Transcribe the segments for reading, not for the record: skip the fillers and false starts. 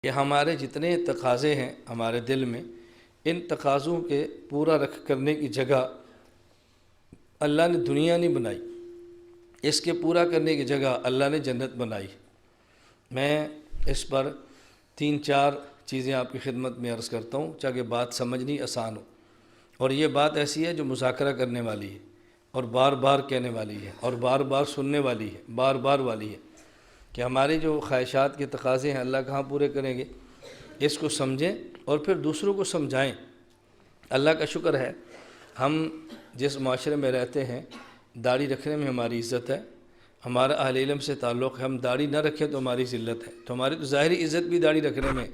کہ ہمارے جتنے تقاضے ہیں ہمارے دل میں، ان تقاضوں کے پورا کرنے کی جگہ اللہ نے دنیا نہیں بنائی، اس کے پورا کرنے کی جگہ اللہ نے جنت بنائی۔ میں اس پر 3-4 چیزیں آپ کی خدمت میں عرض کرتا ہوں تاکہ بات سمجھنی آسان ہو، اور یہ بات ایسی ہے جو مذاکرہ کرنے والی ہے اور بار بار کہنے والی ہے اور بار بار سننے والی ہے، بار بار والی ہے کہ ہمارے جو خواہشات کے تقاضے ہیں اللہ کہاں پورے کریں گے، اس کو سمجھیں اور پھر دوسروں کو سمجھائیں۔ اللہ کا شکر ہے ہم جس معاشرے میں رہتے ہیں داڑھی رکھنے میں ہماری عزت ہے، ہمارا اہل علم سے تعلق ہے، ہم داڑھی نہ رکھیں تو ہماری ذلت ہے، تو ہماری تو ظاہری عزت بھی داڑھی رکھنے میں۔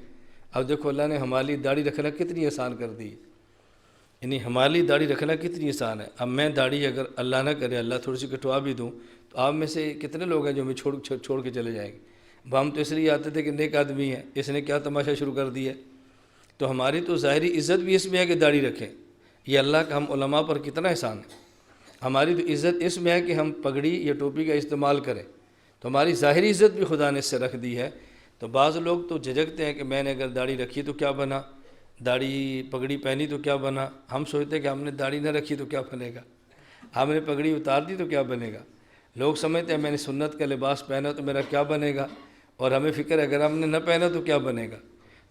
اب دیکھو اللہ نے ہمارے لیے داڑھی رکھنا کتنی آسان کر دی ہے، یعنی ہمارے لیے داڑھی رکھنا کتنی آسان ہے۔ اب میں داڑھی اگر اللہ نہ کرے، اللہ تھوڑی سی کٹوا بھی دوں، تو آپ میں سے کتنے لوگ ہیں جو ہمیں چھوڑ کے چلے جائیں گے؟ اب ہم تو اس لیے آتے تھے کہ نیک آدمی ہے، اس نے کیا تماشا شروع کر دیا ہے۔ تو ہماری تو ظاہری عزت بھی اس میں ہے کہ داڑھی رکھیں، یہ اللہ کا ہم علماء پر کتنا احسان ہے۔ ہماری تو عزت اس میں ہے کہ ہم پگڑی یا ٹوپی کا استعمال کریں، تو ہماری ظاہری عزت بھی خدا نے اس سے رکھ دی ہے۔ تو بعض لوگ تو جھجکتے ہیں کہ میں نے اگر داڑھی رکھی تو کیا بنا، داڑھی پگڑی پہنی تو کیا بنا۔ ہم سوچتے ہیں کہ ہم نے داڑھی نہ رکھی تو کیا بنے گا، ہم نے پگڑی اتار دی تو کیا بنے گا۔ لوگ سمجھتے ہیں میں نے سنت کا لباس پہنا تو میرا کیا بنے گا، اور ہمیں فکر ہے اگر ہم نے نہ پہنا تو کیا بنے گا۔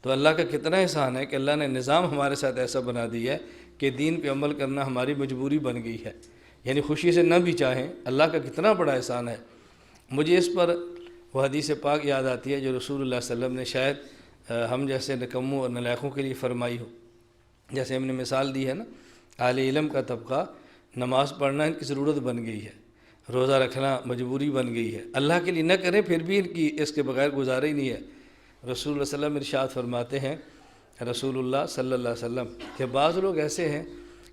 تو اللہ کا کتنا احسان ہے کہ اللہ نے نظام ہمارے ساتھ ایسا بنا دیا ہے کہ دین پہ عمل کرنا ہماری مجبوری بن گئی ہے، یعنی خوشی سے نہ بھی چاہیں۔ اللہ کا کتنا بڑا احسان ہے۔ مجھے اس پر وہ حدیث پاک یاد آتی ہے جو رسول اللہ صلی اللہ علیہ وسلم نے شاید ہم جیسے نکموں اور نالائقوں کے لیے فرمائی ہو۔ جیسے ہم نے مثال دی ہے نا، اہل علم کا طبقہ نماز پڑھنا ان کی ضرورت بن گئی ہے، روزہ رکھنا مجبوری بن گئی ہے، اللہ کے لیے نہ کریں پھر بھی ان کی اس کے بغیر گزارا ہی نہیں ہے۔ رسول اللہ صلی اللہ علیہ وسلم ارشاد فرماتے ہیں، رسول اللہ صلی اللہ علیہ وسلم، کہ بعض لوگ ایسے ہیں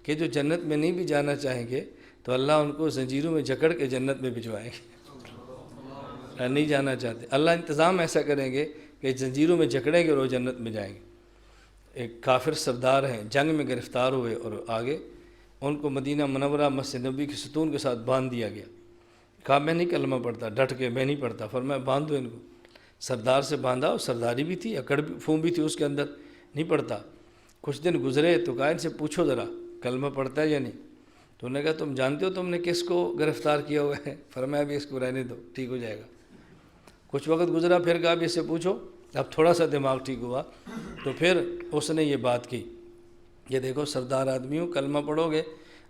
کہ جو جنت میں نہیں بھی جانا چاہیں گے تو اللہ ان کو زنجیروں میں جکڑ کے جنت میں بھجوائیں گے۔ نہیں جانا چاہتے، اللہ انتظام ایسا کریں گے کہ زنجیروں میں جکڑیں گے اور وہ جنت میں جائیں گے۔ ایک کافر سردار ہیں، جنگ میں گرفتار ہوئے اور آگے ان کو مدینہ منورہ مسجد نبوی کے ستون کے ساتھ باندھ دیا گیا۔ کہا میں نہیں کلمہ پڑھتا، ڈٹ کے میں نہیں پڑھتا، فرمایا باندھ دو ان کو۔ سردار سے باندھا، اور سرداری بھی تھی، اکڑ بھی فون بھی تھی اس کے اندر، نہیں پڑھتا۔ کچھ دن گزرے تو کہا ان سے پوچھو ذرا کلمہ پڑھتا ہے یا نہیں، تو انہوں نے کہا تم جانتے ہو تم نے کس کو گرفتار کیا ہوا ہے؟ فرمایا ابھی اس کو رہنے دو، ٹھیک ہو جائے گا۔ کچھ وقت گزرا، پھر کہا ابھی اس سے پوچھو، اب تھوڑا سا دماغ ٹھیک ہوا تو پھر اس نے یہ بات کی، یہ دیکھو سردار آدمی ہوں، کلمہ پڑھو گے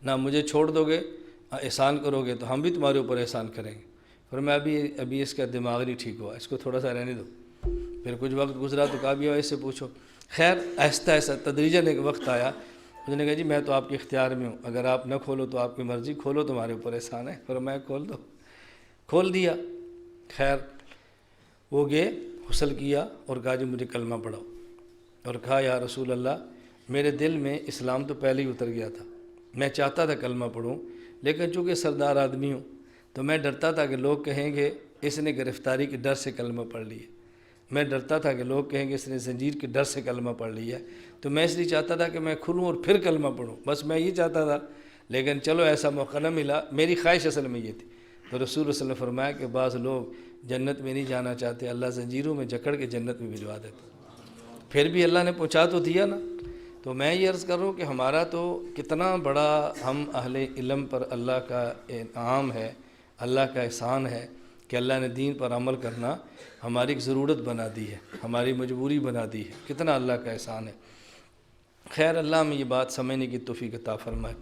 نہ مجھے چھوڑ دو گے، احسان کرو گے تو ہم بھی تمہارے اوپر احسان کریں گے۔ فرمایا ابھی اس کا دماغ نہیں ٹھیک ہوا، اس کو تھوڑا سا رہنے دو۔ پھر کچھ وقت گزرا تو کہا بھی اس سے پوچھو۔ خیر آہستہ آہستہ تدریجاً ایک وقت آیا، اس نے کہا جی میں تو آپ کے اختیار میں ہوں، اگر آپ نہ کھولو تو آپ کی مرضی، کھولو تمہارے اوپر احسان ہے۔ فرمایا کھول دو، کھول دیا۔ خیر وہ گئے، غسل کیا اور کہا جی مجھے کلمہ پڑھاؤ، اور کہا یا رسول اللہ میرے دل میں اسلام تو پہلے ہی اتر گیا تھا، میں چاہتا تھا کلمہ پڑھوں، لیکن چونکہ سردار آدمی ہوں تو میں ڈرتا تھا کہ لوگ کہیں گے اس نے گرفتاری کے ڈر سے کلمہ پڑھ لی ہے، میں ڈرتا تھا کہ لوگ کہیں گے اس نے زنجیر کے ڈر سے کلمہ پڑھ لی ہے، تو میں اس لیے چاہتا تھا کہ میں کھلوں اور پھر کلمہ پڑھوں، بس میں یہ چاہتا تھا، لیکن چلو ایسا موقع نہ ملا، میری خواہش اصل میں یہ تھی۔ تو رسول اللہ صلی اللہ علیہ وسلم نے فرمایا کہ بعض لوگ جنت میں نہیں جانا چاہتے، اللہ زنجیروں میں جکڑ کے جنت میں بھجوا دیتا، پھر بھی اللہ نے پہنچا تو دیا نا۔ تو میں یہ عرض کر رہا ہوں کہ ہمارا تو کتنا بڑا ہم اہل علم پر اللہ کا انعام ہے، اللہ کا احسان ہے کہ اللہ نے دین پر عمل کرنا ہماری ایک ضرورت بنا دی ہے، ہماری مجبوری بنا دی ہے، کتنا اللہ کا احسان ہے۔ خیر اللہ ہمیں یہ بات سمجھنے کی توفیق عطا فرمائے۔